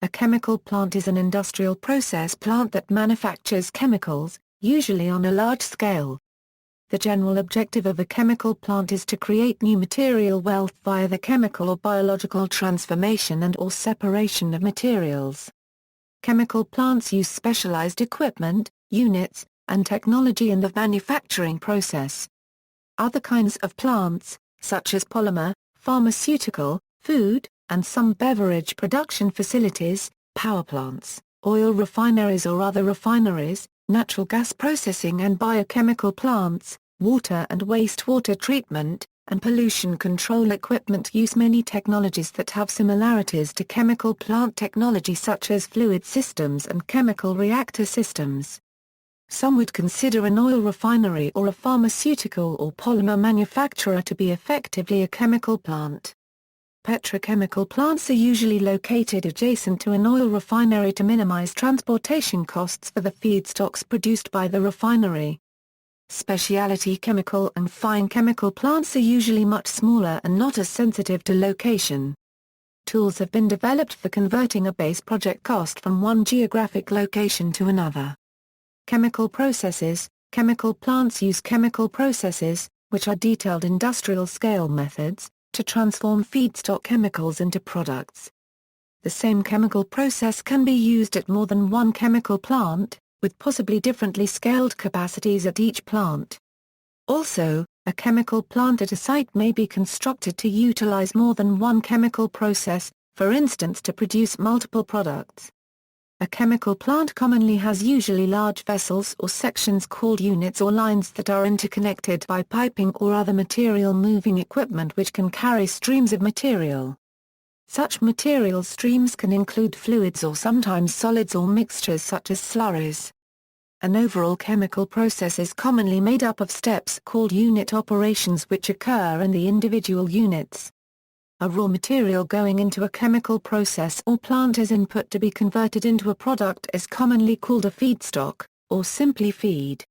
A chemical plant is an industrial process plant that manufactures chemicals, usually on a large scale. The general objective of a chemical plant is to create new material wealth via the chemical or biological transformation and/or separation of materials. Chemical plants use specialized equipment, units, and technology in the manufacturing process. Other kinds of plants, such as polymer, pharmaceutical, food, and some beverage production facilities, power plants, oil refineries or other refineries, natural gas processing and biochemical plants, water and wastewater treatment, and pollution control equipment use many technologies that have similarities to chemical plant technology such as fluid systems and chemical reactor systems. Some would consider an oil refinery or a pharmaceutical or polymer manufacturer to be effectively a chemical plant. Petrochemical plants are usually located adjacent to an oil refinery to minimize transportation costs for the feedstocks produced by the refinery. Specialty chemical and fine chemical plants are usually much smaller and not as sensitive to location. Tools have been developed for converting a base project cost from one geographic location to another. Chemical processes. Chemical plants use chemical processes, which are detailed industrial-scale methods, to transform feedstock chemicals into products. The same chemical process can be used at more than one chemical plant, with possibly differently scaled capacities at each plant. Also, a chemical plant at a site may be constructed to utilize more than one chemical process, for instance to produce multiple products. A chemical plant commonly has usually large vessels or sections called units or lines that are interconnected by piping or other material-moving equipment which can carry streams of material. Such material streams can include fluids or sometimes solids or mixtures such as slurries. An overall chemical process is commonly made up of steps called unit operations which occur in the individual units. A raw material going into a chemical process or plant as input to be converted into a product is commonly called a feedstock, or simply feed.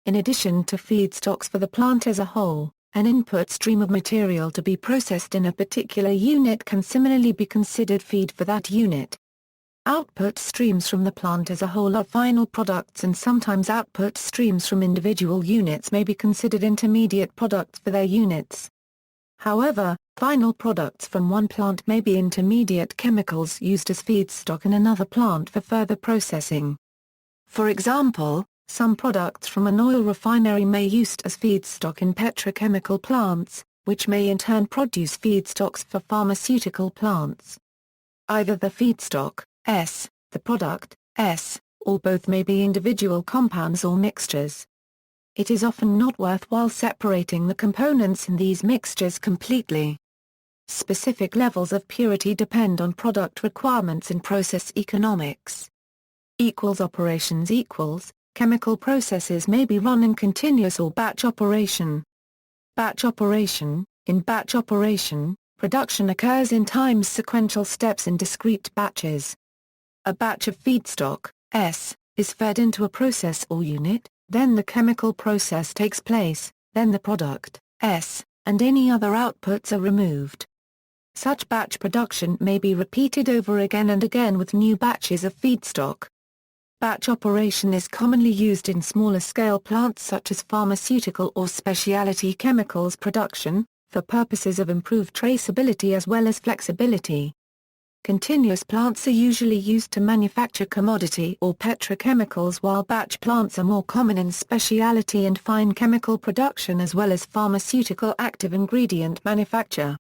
In addition to feedstocks for the plant as a whole, an input stream of material to be processed in a particular unit can similarly be considered feed for that unit. Output streams from the plant as a whole are final products and sometimes output streams from individual units may be considered intermediate products for their units. However, final products from one plant may be intermediate chemicals used as feedstock in another plant for further processing. For example, some products from an oil refinery may be used as feedstock in petrochemical plants, which may in turn produce feedstocks for pharmaceutical plants. Either the feedstock, S, the product, S, or both may be individual compounds or mixtures. It is often not worthwhile separating the components in these mixtures completely. Specific levels of purity depend on product requirements and process economics. Operations equals, chemical processes may be run in continuous or batch operation. Batch operation. In batch operation, production occurs in time-sequential steps in discrete batches. A batch of feedstock, S, is fed into a process or unit, then the chemical process takes place, then the product, S, and any other outputs are removed. Such batch production may be repeated over again and again with new batches of feedstock. Batch operation is commonly used in smaller-scale plants such as pharmaceutical or specialty chemicals production, for purposes of improved traceability as well as flexibility. Continuous plants are usually used to manufacture commodity or petrochemicals while batch plants are more common in specialty and fine chemical production as well as pharmaceutical active ingredient manufacture.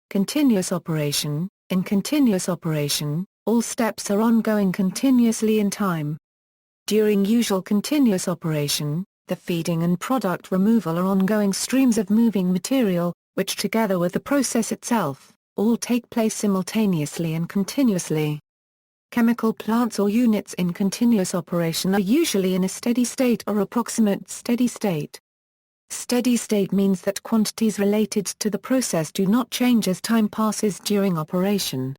Continuous operation. In continuous operation, all steps are ongoing continuously in time. During usual continuous operation, the feeding and product removal are ongoing streams of moving material, which together with the process itself, all take place simultaneously and continuously. Chemical plants or units in continuous operation are usually in a steady state or approximate steady state. Steady state means that quantities related to the process do not change as time passes during operation.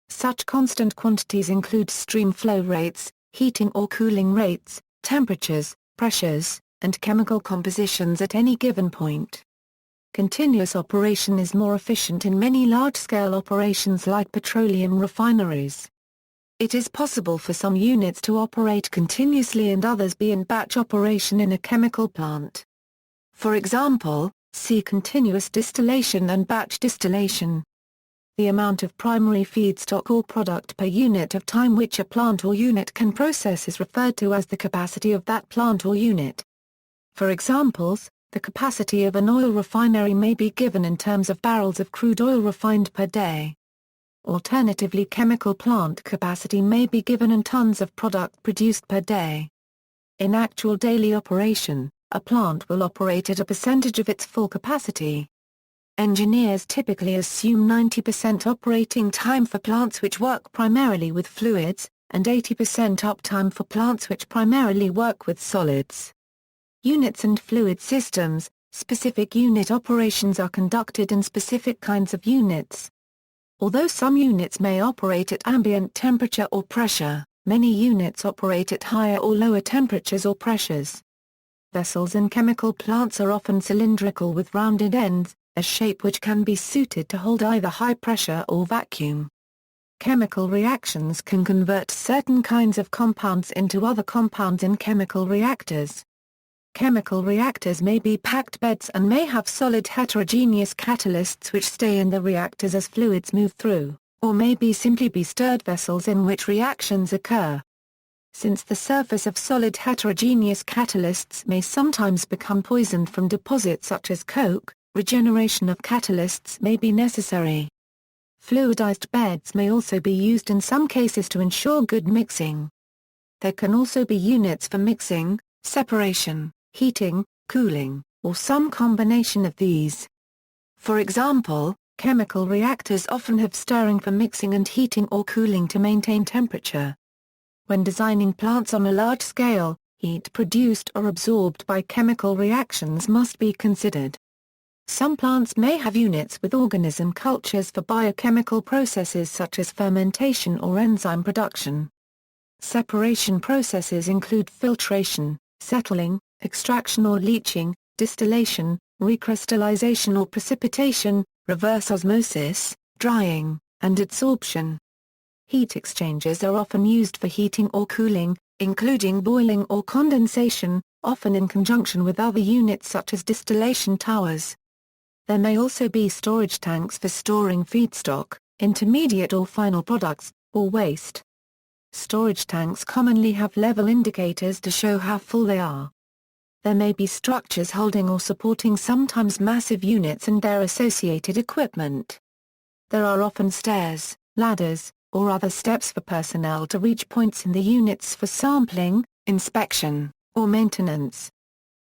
Such constant quantities include stream flow rates, heating or cooling rates, temperatures, pressures, and chemical compositions at any given point. Continuous operation is more efficient in many large-scale operations like petroleum refineries. It is possible for some units to operate continuously and others be in batch operation in a chemical plant. For example, see continuous distillation and batch distillation. The amount of primary feedstock or product per unit of time which a plant or unit can process is referred to as the capacity of that plant or unit. For examples, the capacity of an oil refinery may be given in terms of barrels of crude oil refined per day. Alternatively, chemical plant capacity may be given in tons of product produced per day. In actual daily operation, a plant will operate at a percentage of its full capacity. Engineers typically assume 90% operating time for plants which work primarily with fluids, and 80% uptime for plants which primarily work with solids. Units and fluid systems. Specific unit operations are conducted in specific kinds of units. Although some units may operate at ambient temperature or pressure, many units operate at higher or lower temperatures or pressures. Vessels in chemical plants are often cylindrical with rounded ends, a shape which can be suited to hold either high pressure or vacuum. Chemical reactions can convert certain kinds of compounds into other compounds in chemical reactors. Chemical reactors may be packed beds and may have solid heterogeneous catalysts which stay in the reactors as fluids move through, or may simply be stirred vessels in which reactions occur. Since the surface of solid heterogeneous catalysts may sometimes become poisoned from deposits such as coke, regeneration of catalysts may be necessary. Fluidized beds may also be used in some cases to ensure good mixing. There can also be units for mixing, separation, heating, cooling, or some combination of these. For example, chemical reactors often have stirring for mixing and heating or cooling to maintain temperature. When designing plants on a large scale, heat produced or absorbed by chemical reactions must be considered. Some plants may have units with organism cultures for biochemical processes such as fermentation or enzyme production. Separation processes include filtration, settling, extraction or leaching, distillation, recrystallization or precipitation, reverse osmosis, drying, and adsorption. Heat exchangers are often used for heating or cooling, including boiling or condensation, often in conjunction with other units such as distillation towers. There may also be storage tanks for storing feedstock, intermediate or final products, or waste. Storage tanks commonly have level indicators to show how full they are. There may be structures holding or supporting sometimes massive units and their associated equipment. There are often stairs, ladders, or other steps for personnel to reach points in the units for sampling, inspection, or maintenance.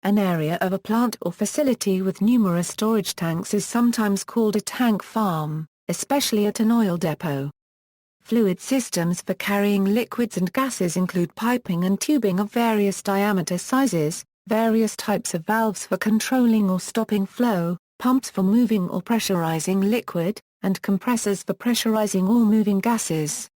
An area of a plant or facility with numerous storage tanks is sometimes called a tank farm, especially at an oil depot. Fluid systems for carrying liquids and gases include piping and tubing of various diameter sizes, various types of valves for controlling or stopping flow, pumps for moving or pressurizing liquid, and compressors for pressurizing or moving gases.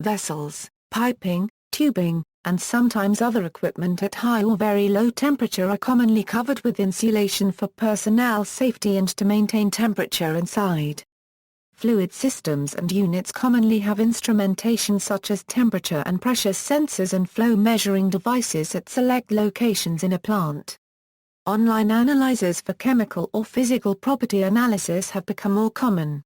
Vessels, piping, tubing, and sometimes other equipment at high or very low temperature are commonly covered with insulation for personnel safety and to maintain temperature inside. Fluid systems and units commonly have instrumentation such as temperature and pressure sensors and flow measuring devices at select locations in a plant. Online analyzers for chemical or physical property analysis have become more common.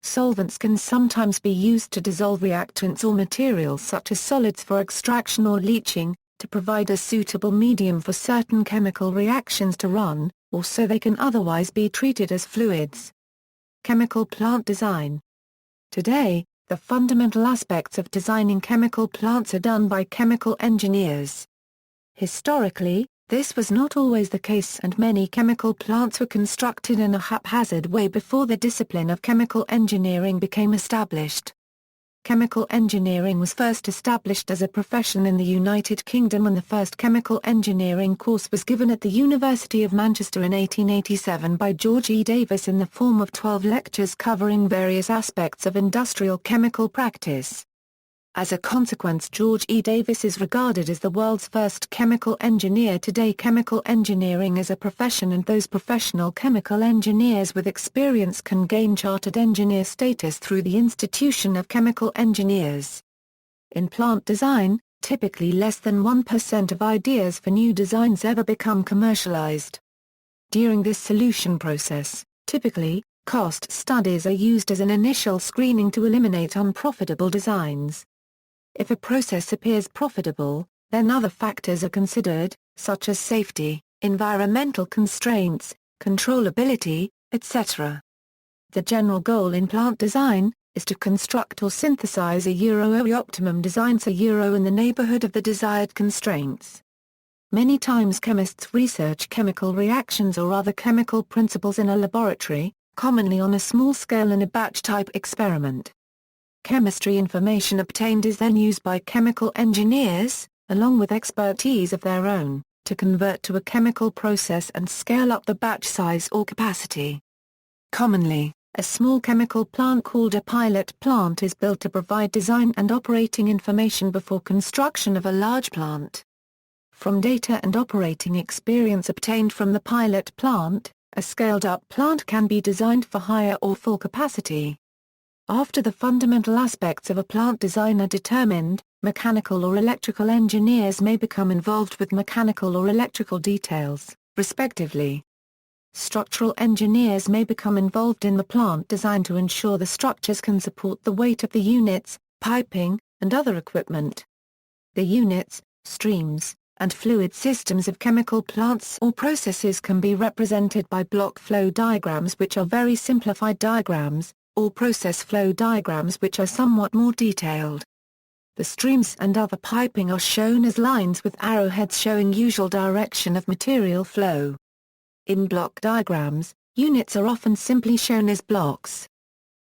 Solvents can sometimes be used to dissolve reactants or materials such as solids for extraction or leaching, to provide a suitable medium for certain chemical reactions to run, or so they can otherwise be treated as fluids. Chemical plant design. Today, the fundamental aspects of designing chemical plants are done by chemical engineers. Historically, this was not always the case and many chemical plants were constructed in a haphazard way before the discipline of chemical engineering became established. Chemical engineering was first established as a profession in the United Kingdom when the first chemical engineering course was given at the University of Manchester in 1887 by George E. Davis in the form of 12 lectures covering various aspects of industrial chemical practice. As a consequence, George E. Davis is regarded as the world's first chemical engineer. Today, chemical engineering is a profession and those professional chemical engineers with experience can gain chartered engineer status through the Institution of Chemical Engineers. In plant design, typically less than 1% of ideas for new designs ever become commercialized. During this solution process, typically, cost studies are used as an initial screening to eliminate unprofitable designs. If a process appears profitable, then other factors are considered, such as safety, environmental constraints, controllability, etc. The general goal in plant design is to construct or synthesize a optimum design in the neighborhood of the desired constraints. Many times chemists research chemical reactions or other chemical principles in a laboratory, commonly on a small scale in a batch-type experiment. Chemistry information obtained is then used by chemical engineers, along with expertise of their own, to convert to a chemical process and scale up the batch size or capacity. Commonly, a small chemical plant called a pilot plant is built to provide design and operating information before construction of a large plant. From data and operating experience obtained from the pilot plant, a scaled-up plant can be designed for higher or full capacity. After the fundamental aspects of a plant design are determined, mechanical or electrical engineers may become involved with mechanical or electrical details, respectively. Structural engineers may become involved in the plant design to ensure the structures can support the weight of the units, piping, and other equipment. The units, streams, and fluid systems of chemical plants or processes can be represented by block flow diagrams, which are very simplified diagrams, or process flow diagrams, which are somewhat more detailed. The streams and other piping are shown as lines with arrowheads showing usual direction of material flow. In block diagrams, units are often simply shown as blocks.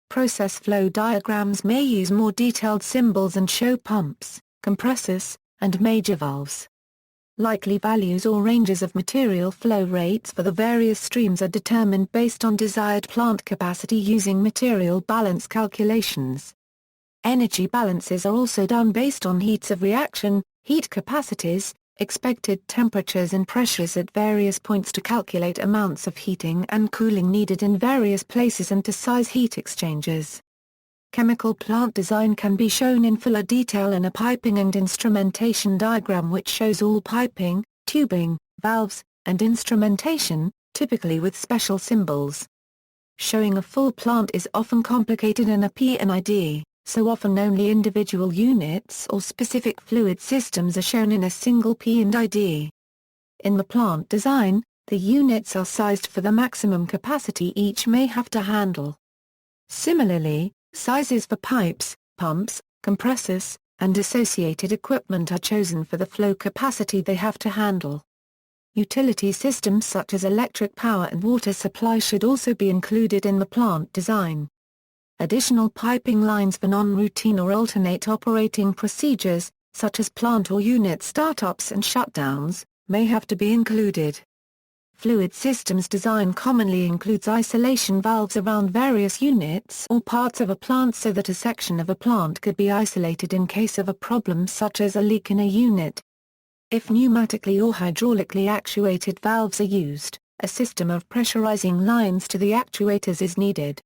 Process flow diagrams may use more detailed symbols and show pumps, compressors, and major valves. Likely values or ranges of material flow rates for the various streams are determined based on desired plant capacity using material balance calculations. Energy balances are also done based on heats of reaction, heat capacities, expected temperatures and pressures at various points to calculate amounts of heating and cooling needed in various places and to size heat exchangers. Chemical plant design can be shown in fuller detail in a piping and instrumentation diagram, which shows all piping, tubing, valves, and instrumentation, typically with special symbols. Showing a full plant is often complicated in a P&ID. So often only individual units or specific fluid systems are shown in a single P&ID. In the plant design, the units are sized for the maximum capacity each may have to handle. Similarly, sizes for pipes, pumps, compressors, and associated equipment are chosen for the flow capacity they have to handle. Utility systems such as electric power and water supply should also be included in the plant design. Additional piping lines for non-routine or alternate operating procedures, such as plant or unit startups and shutdowns, may have to be included. Fluid systems design commonly includes isolation valves around various units or parts of a plant so that a section of a plant could be isolated in case of a problem such as a leak in a unit. If pneumatically or hydraulically actuated valves are used, a system of pressurizing lines to the actuators is needed.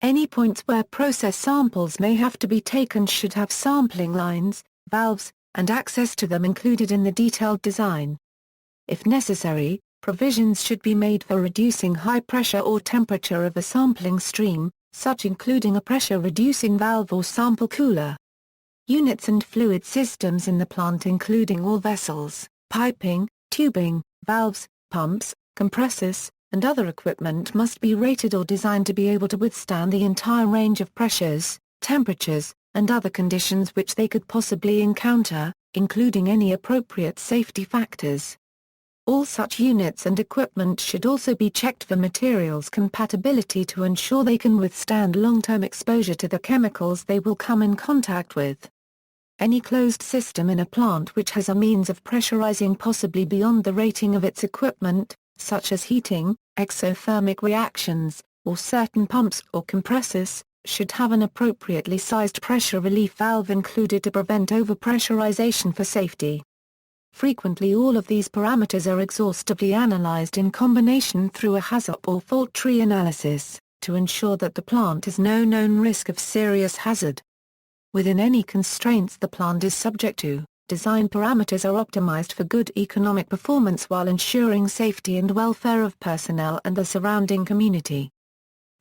Any points where process samples may have to be taken should have sampling lines, valves, and access to them included in the detailed design. If necessary, provisions should be made for reducing high pressure or temperature of a sampling stream, such including a pressure-reducing valve or sample cooler. Units and fluid systems in the plant including all vessels, piping, tubing, valves, pumps, compressors, and other equipment must be rated or designed to be able to withstand the entire range of pressures, temperatures, and other conditions which they could possibly encounter, including any appropriate safety factors. All such units and equipment should also be checked for materials compatibility to ensure they can withstand long-term exposure to the chemicals they will come in contact with. Any closed system in a plant which has a means of pressurizing possibly beyond the rating of its equipment, such as heating, exothermic reactions, or certain pumps or compressors, should have an appropriately sized pressure relief valve included to prevent overpressurization for safety. Frequently all of these parameters are exhaustively analyzed in combination through a hazard or fault tree analysis, to ensure that the plant has no known risk of serious hazard. within any constraints the plant is subject to. Design parameters are optimized for good economic performance while ensuring safety and welfare of personnel and the surrounding community.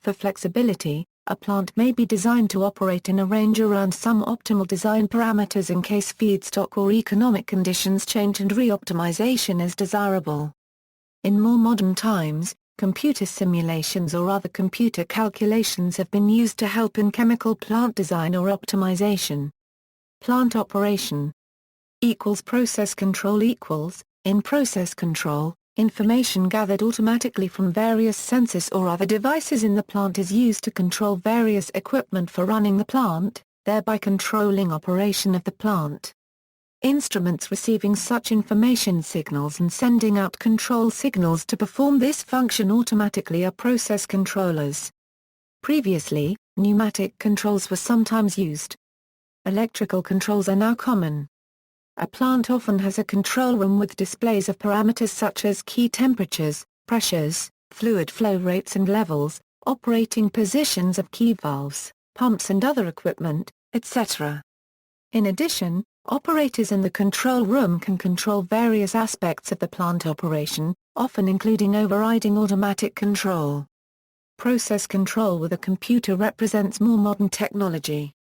For flexibility, a plant may be designed to operate in a range around some optimal design parameters in case feedstock or economic conditions change, and re-optimization is desirable. In more modern times, computer simulations or other computer calculations have been used to help in chemical plant design or optimization. Plant operation equals process control equals, in process control, information gathered automatically from various sensors or other devices in the plant is used to control various equipment for running the plant, thereby controlling operation of the plant. Instruments receiving such information signals and sending out control signals to perform this function automatically are process controllers. Previously, pneumatic controls were sometimes used. Electrical controls are now common. A plant often has a control room with displays of parameters such as key temperatures, pressures, fluid flow rates and levels, operating positions of key valves, pumps and other equipment, etc. In addition, operators in the control room can control various aspects of the plant operation, often including overriding automatic control. Process control with a computer represents more modern technology.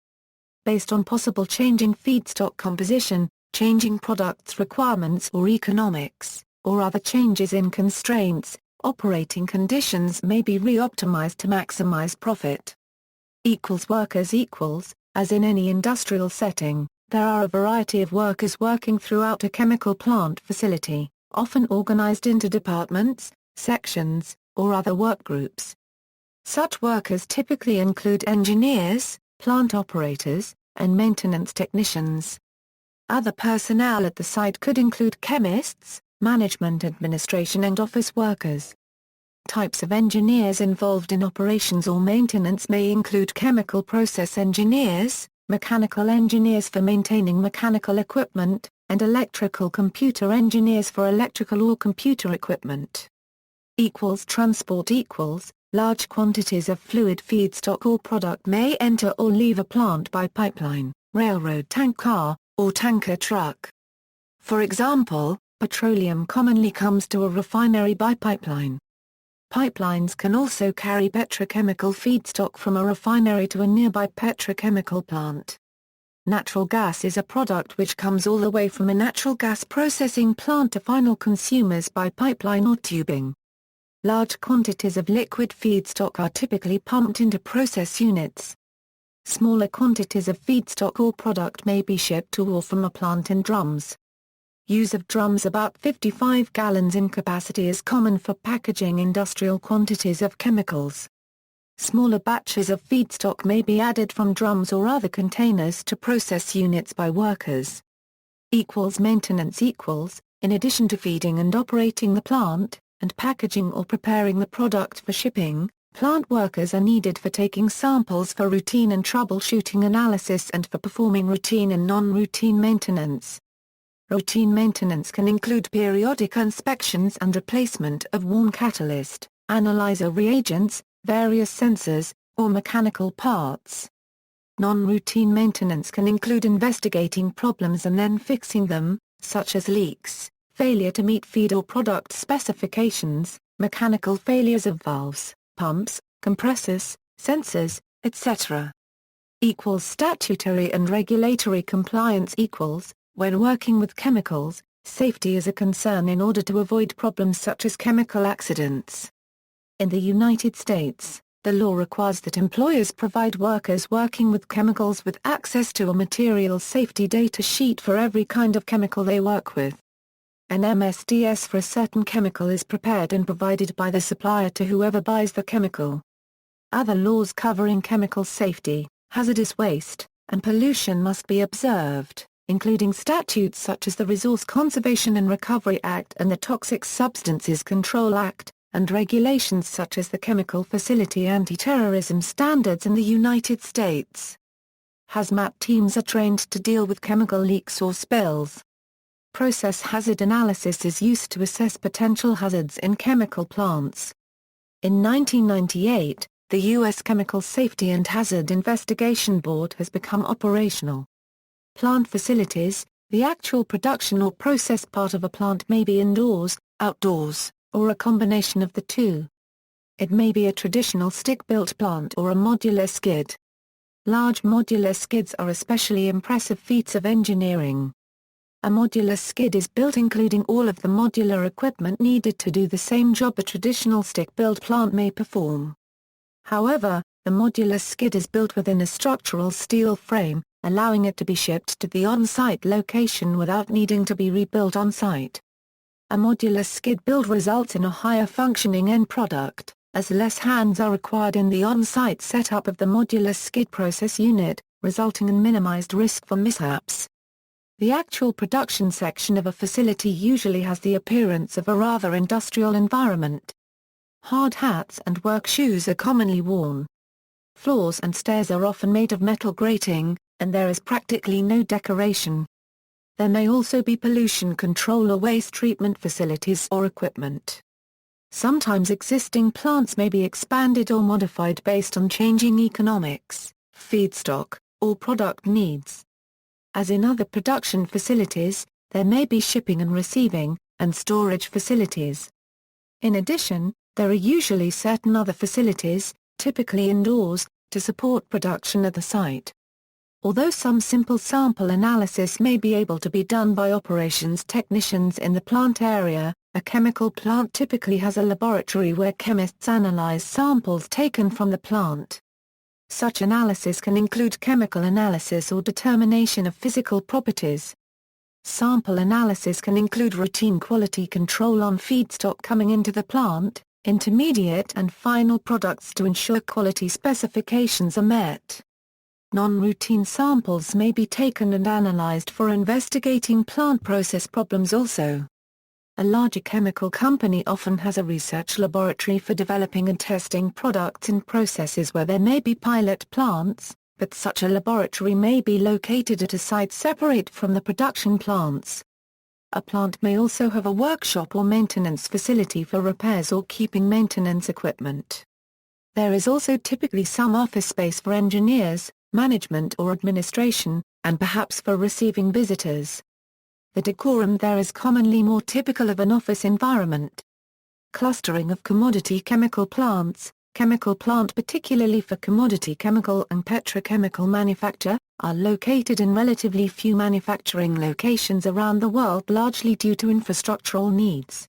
Based on possible changing feedstock composition, changing products requirements or economics, or other changes in constraints, operating conditions may be re-optimized to maximize profit. Workers equals, as in any industrial setting, there are a variety of workers working throughout a chemical plant facility, often organized into departments, sections, or other work groups. Such workers typically include engineers, plant operators, and maintenance technicians. Other personnel at the site could include chemists, management administration and office workers. Types of engineers involved in operations or maintenance may include chemical process engineers, mechanical engineers for maintaining mechanical equipment, and electrical computer engineers for electrical or computer equipment. Transport equals, large quantities of fluid feedstock or product may enter or leave a plant by pipeline, railroad tank car, or tanker truck. For example, petroleum commonly comes to a refinery by pipeline. Pipelines can also carry petrochemical feedstock from a refinery to a nearby petrochemical plant. Natural gas is a product which comes all the way from a natural gas processing plant to final consumers by pipeline or tubing. Large quantities of liquid feedstock are typically pumped into process units. Smaller quantities of feedstock or product may be shipped to or from a plant in drums. Use of drums about 55 gallons in capacity is common for packaging industrial quantities of chemicals. Smaller batches of feedstock may be added from drums or other containers to process units by workers. Maintenance equals, in addition to feeding and operating the plant, and packaging or preparing the product for shipping, plant workers are needed for taking samples for routine and troubleshooting analysis and for performing routine and non-routine maintenance. Routine maintenance can include periodic inspections and replacement of worn catalyst, analyzer reagents, various sensors, or mechanical parts. Non-routine maintenance can include investigating problems and then fixing them, such as leaks, failure to meet feed or product specifications, mechanical failures of valves, pumps, compressors, sensors, etc. Statutory and regulatory compliance equals, when working with chemicals, safety is a concern in order to avoid problems such as chemical accidents. In the United States, the law requires that employers provide workers working with chemicals with access to a material safety data sheet for every kind of chemical they work with. An MSDS for a certain chemical is prepared and provided by the supplier to whoever buys the chemical. Other laws covering chemical safety, hazardous waste, and pollution must be observed, including statutes such as the Resource Conservation and Recovery Act and the Toxic Substances Control Act, and regulations such as the Chemical Facility Anti-Terrorism Standards in the United States. Hazmat teams are trained to deal with chemical leaks or spills. Process hazard analysis is used to assess potential hazards in chemical plants. In 1998, the U.S. Chemical Safety and Hazard Investigation Board has become operational. Plant facilities: the actual production or process part of a plant may be indoors, outdoors, or a combination of the two. It may be a traditional stick-built plant or a modular skid. Large modular skids are especially impressive feats of engineering. A modular skid is built including all of the modular equipment needed to do the same job a traditional stick-built plant may perform. However, the modular skid is built within a structural steel frame, allowing it to be shipped to the on-site location without needing to be rebuilt on-site. A modular skid build results in a higher functioning end product, as less hands are required in the on-site setup of the modular skid process unit, resulting in minimized risk for mishaps. The actual production section of a facility usually has the appearance of a rather industrial environment. Hard hats and work shoes are commonly worn. Floors and stairs are often made of metal grating, and there is practically no decoration. There may also be pollution control or waste treatment facilities or equipment. Sometimes existing plants may be expanded or modified based on changing economics, feedstock, or product needs. As in other production facilities, there may be shipping and receiving, and storage facilities. In addition, there are usually certain other facilities, typically indoors, to support production at the site. Although some simple sample analysis may be able to be done by operations technicians in the plant area, a chemical plant typically has a laboratory where chemists analyze samples taken from the plant. Such analysis can include chemical analysis or determination of physical properties. Sample analysis can include routine quality control on feedstock coming into the plant, intermediate and final products to ensure quality specifications are met. Non-routine samples may be taken and analyzed for investigating plant process problems also. A larger chemical company often has a research laboratory for developing and testing products in processes where there may be pilot plants, but such a laboratory may be located at a site separate from the production plants. A plant may also have a workshop or maintenance facility for repairs or keeping maintenance equipment. There is also typically some office space for engineers, management or administration, and perhaps for receiving visitors. The decorum there is commonly more typical of an office environment. Clustering of commodity chemical plants: chemical plant particularly for commodity chemical and petrochemical manufacture, are located in relatively few manufacturing locations around the world largely due to infrastructural needs.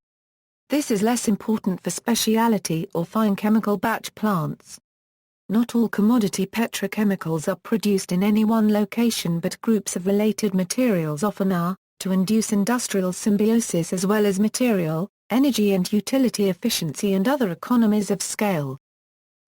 This is less important for specialty or fine chemical batch plants. Not all commodity petrochemicals are produced in any one location, but groups of related materials often are, to induce industrial symbiosis as well as material, energy and utility efficiency and other economies of scale.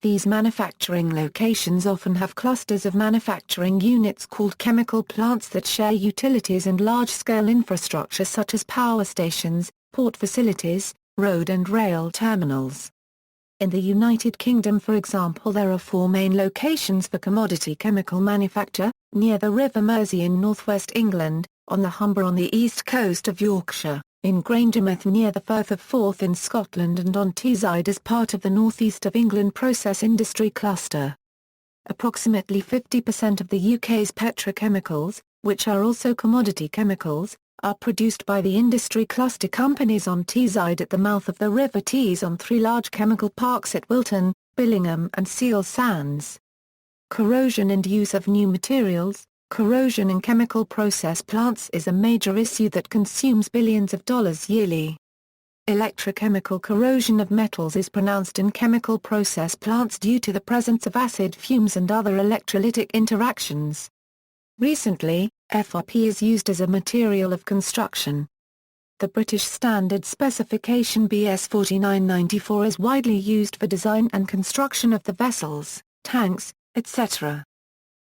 These manufacturing locations often have clusters of manufacturing units called chemical plants that share utilities and large-scale infrastructure such as power stations, port facilities, road and rail terminals. In the United Kingdom, for example, there are 4 main locations for commodity chemical manufacture: near the River Mersey in northwest England, on the Humber on the east coast of Yorkshire, in Grangemouth near the Firth of Forth in Scotland, and on Teesside as part of the northeast of England process industry cluster. Approximately 50% of the UK's petrochemicals, which are also commodity chemicals, are produced by the industry cluster companies on Teesside at the mouth of the River Tees on 3 large chemical parks at Wilton, Billingham and Seal Sands. Corrosion and use of new materials: corrosion in chemical process plants is a major issue that consumes billions of dollars yearly. Electrochemical corrosion of metals is pronounced in chemical process plants due to the presence of acid fumes and other electrolytic interactions. Recently, FRP is used as a material of construction. The British Standard Specification BS 4994 is widely used for design and construction of the vessels, tanks, etc.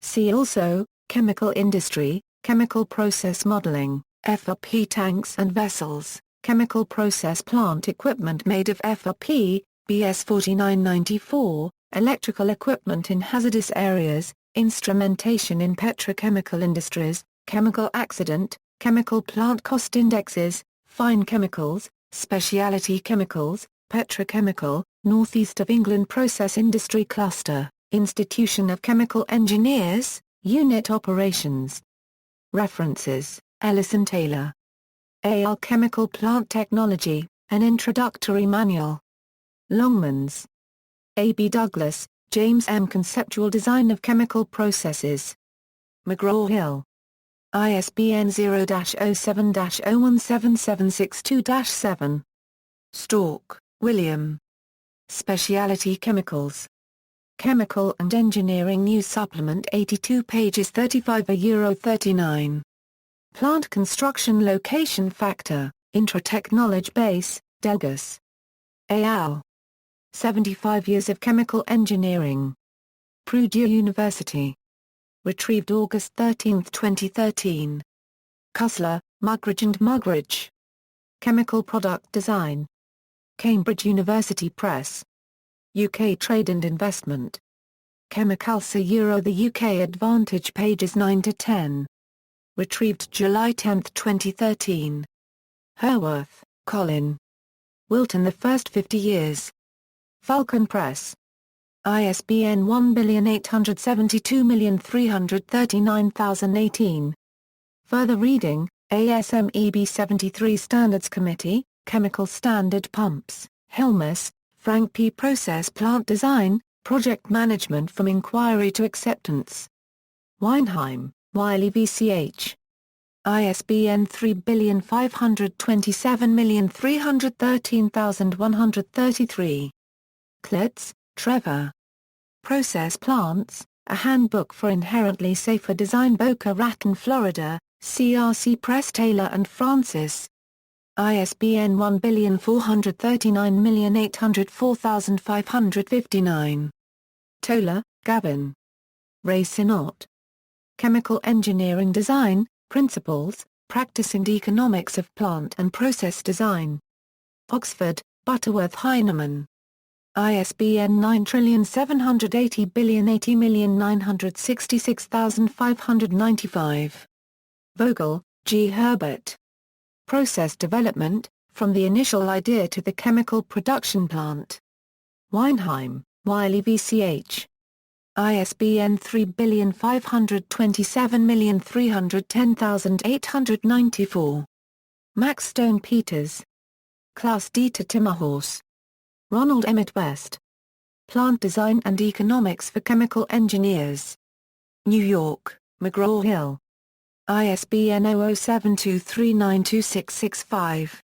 See also, chemical industry, chemical process modeling, FRP tanks and vessels, chemical process plant equipment made of FRP, BS 4994, electrical equipment in hazardous areas, instrumentation in petrochemical industries, chemical accident, chemical plant cost indexes, fine chemicals, specialty chemicals, petrochemical, Northeast of England Process Industry Cluster, Institution of Chemical Engineers, Unit Operations. References: Ellis and Taylor. A.L. Chemical Plant Technology, An Introductory Manual. Longmans. A. B. Douglas, James M. Conceptual Design of Chemical Processes. McGraw-Hill. ISBN 0-07-017762-7. Stork, William. Speciality Chemicals. Chemical and Engineering News Supplement 82 pages 35 €39. Plant Construction Location Factor, Intratech Base, Delgus. A. Al. 75 Years of Chemical Engineering. Purdue University. Retrieved August 13, 2013. Cussler, Mugridge and Mugridge. Chemical Product Design. Cambridge University Press. UK Trade and Investment. Chemicalsa Euro The UK Advantage pages 9-10. Retrieved July 10, 2013. Herworth, Colin. Wilton The First 50 Years. Falcon Press. ISBN 1872339018. Further reading, ASMEB 73 Standards Committee, Chemical Standard Pumps, Helmus, Frank P. Process Plant Design, Project Management from Inquiry to Acceptance. Weinheim, Wiley VCH. ISBN 3527313133. Klutz, Trevor. Process Plants, A Handbook for Inherently Safer Design Boca Raton, Florida, CRC Press Taylor and Francis. ISBN 1439804559. Toller, Gavin. Ray Sinnott. Chemical Engineering Design, Principles, Practice and Economics of Plant and Process Design. Oxford, Butterworth Heinemann. ISBN 9780809666595. Vogel, G. Herbert. Process Development, From the Initial Idea to the Chemical Production Plant. Weinheim, Wiley VCH. ISBN 3527310894. Max Stone Peters. Klaus Dieter Timmerhorst. Ronald Emmett West. Plant Design and Economics for Chemical Engineers. New York, McGraw-Hill. ISBN 0072392665.